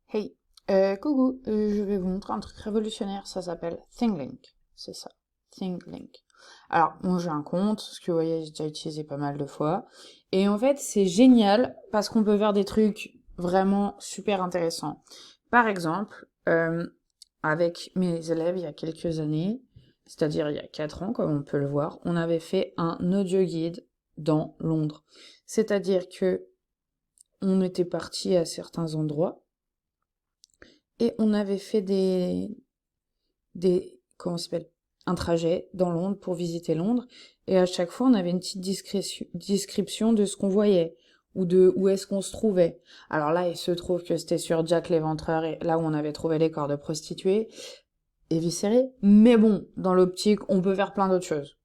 Hey, coucou, je vais vous montrer un truc révolutionnaire, ça s'appelle ThingLink, c'est ça, ThingLink. Alors, moi j'ai un compte, ce que vous voyez, j'ai déjà utilisé pas mal de fois, et en fait c'est génial parce qu'on peut faire des trucs vraiment super intéressants. Par exemple, avec mes élèves il y a quelques années, c'est-à-dire il y a 4 ans comme on peut le voir, on avait fait un audio guide dans Londres. C'est-à-dire que on était parti à certains endroits, et on avait fait comment ça s'appelle? Un trajet dans Londres pour visiter Londres. Et à chaque fois, on avait une petite description de ce qu'on voyait ou de où est-ce qu'on se trouvait. Alors là, il se trouve que c'était sur Jack l'Éventreur, et là où on avait trouvé les corps de prostituées et viscérés. Mais bon, dans l'optique, on peut faire plein d'autres choses.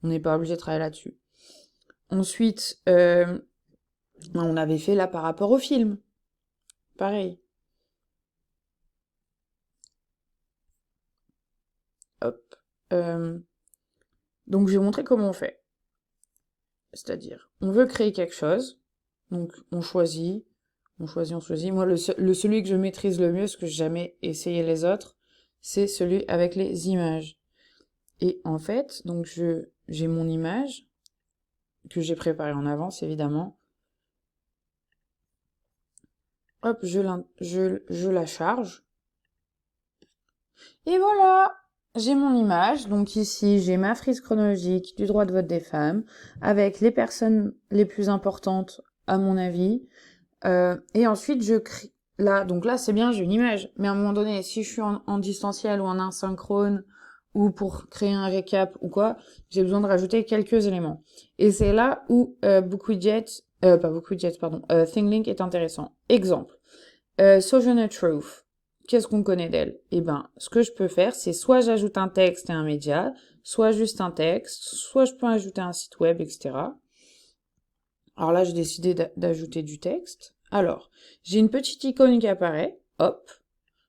On n'est pas obligé de travailler là-dessus. Ensuite, on avait fait là par rapport au film. Pareil. Hop. Donc, je vais montrer comment on fait. C'est-à-dire, on veut créer quelque chose, donc on choisit, on choisit, on choisit. Moi, celui que je maîtrise le mieux, parce que j'ai jamais essayé les autres, c'est celui avec les images. Et en fait, donc j'ai mon image, que j'ai préparée en avance, évidemment. Hop, je la charge. Et voilà! J'ai mon image, donc ici j'ai ma frise chronologique du droit de vote des femmes, avec les personnes les plus importantes à mon avis, et ensuite, je crée... Là, donc là, c'est bien, j'ai une image. Mais à un moment donné, si je suis en distanciel ou en asynchrone, ou pour créer un récap ou quoi, j'ai besoin de rajouter quelques éléments. Et c'est là où pas BookWidget, pardon, ThingLink est intéressant. Exemple, Sojourner Truth. Qu'est-ce qu'on connaît d'elle? Eh ben, ce que je peux faire, c'est soit j'ajoute un texte et un média, soit juste un texte, soit je peux ajouter un site web, etc. Alors là, j'ai décidé d'ajouter du texte. Alors, j'ai une petite icône qui apparaît. Hop.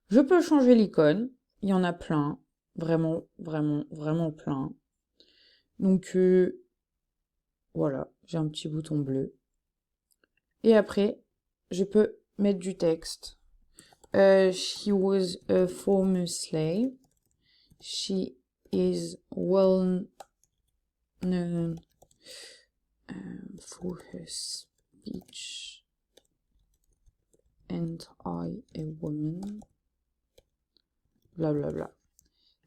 Je peux changer l'icône. Il y en a plein. Vraiment, vraiment, vraiment plein. Donc, voilà. J'ai un petit bouton bleu. Et après, je peux mettre du texte. She was a former slave. She is well known for her speech. And I, a woman. Blablabla.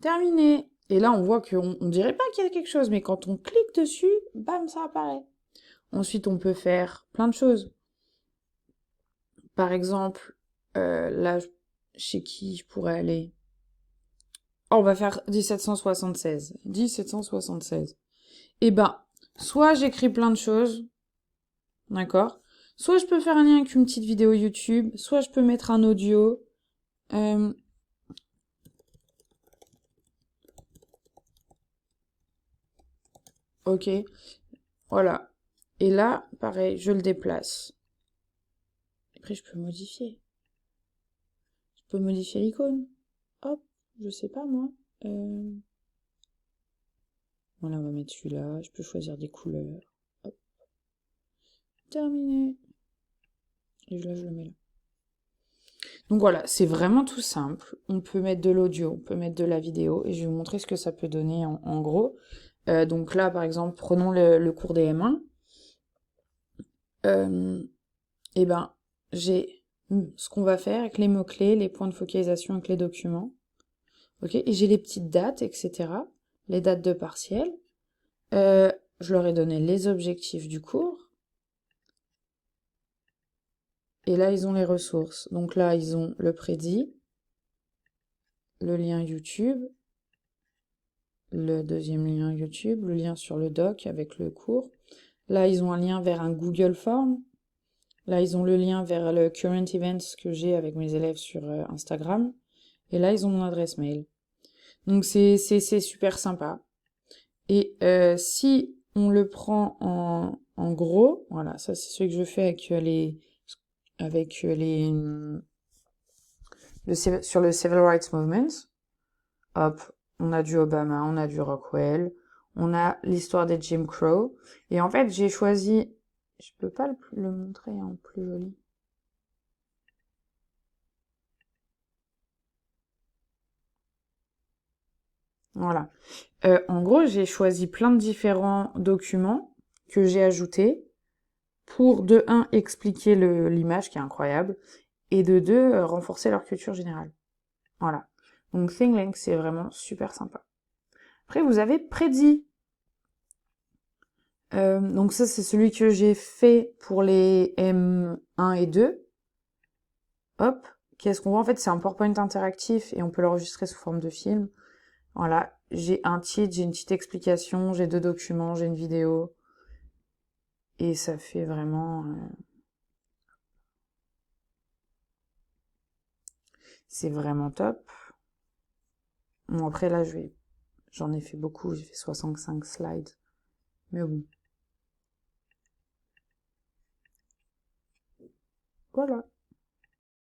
Terminé. Et là, on voit on dirait pas qu'il y a quelque chose, mais quand on clique dessus, bam, ça apparaît. Ensuite, on peut faire plein de choses. Par exemple, là, chez qui je pourrais aller? Oh, on va faire 1776. 1776. Eh ben, soit j'écris plein de choses, d'accord? Soit je peux faire un lien avec une petite vidéo YouTube, soit je peux mettre un audio. Ok, voilà. Et là, pareil, je le déplace. Après, je peux modifier. Je peux modifier l'icône. Hop, je sais pas moi. Voilà, on va mettre celui-là. Je peux choisir des couleurs. Hop, terminé. Et là, je le mets là. Donc voilà, c'est vraiment tout simple. On peut mettre de l'audio, on peut mettre de la vidéo, et je vais vous montrer ce que ça peut donner en gros. Donc là, par exemple, prenons le cours des M1. Et ben, j'ai ce qu'on va faire avec les mots-clés, les points de focalisation avec les documents. Ok, et j'ai les petites dates, etc. Les dates de partiel. Je leur ai donné les objectifs du cours. Et là, ils ont les ressources. Donc là, ils ont le prédit, le lien YouTube, le deuxième lien YouTube, le lien sur le doc avec le cours. Là, ils ont un lien vers un Google Form. Là, ils ont le lien vers le Current Events que j'ai avec mes élèves sur Instagram. Et là, ils ont mon adresse mail. Donc, c'est super sympa. Et si on le prend en gros, voilà, ça c'est ce que je fais avec sur le Civil Rights Movement. Hop, on a du Obama, on a du Rockwell, on a l'histoire des Jim Crow. Et en fait, j'ai choisi, je peux pas le montrer en plus joli. Voilà. En gros, j'ai choisi plein de différents documents que j'ai ajoutés pour, de un, expliquer l'image, qui est incroyable, et de deux, renforcer leur culture générale. Voilà. Donc ThingLink, c'est vraiment super sympa. Après, vous avez Prezi. Donc ça, c'est celui que j'ai fait pour les M1 et 2. Hop. Qu'est-ce qu'on voit? En fait, c'est un PowerPoint interactif et on peut l'enregistrer sous forme de film. Voilà. J'ai un titre, j'ai une petite explication, j'ai 2 documents, j'ai une vidéo. Et ça fait vraiment... c'est vraiment top. Bon, après, là, j'en ai fait beaucoup. J'ai fait 65 slides. Mais bon. Voilà.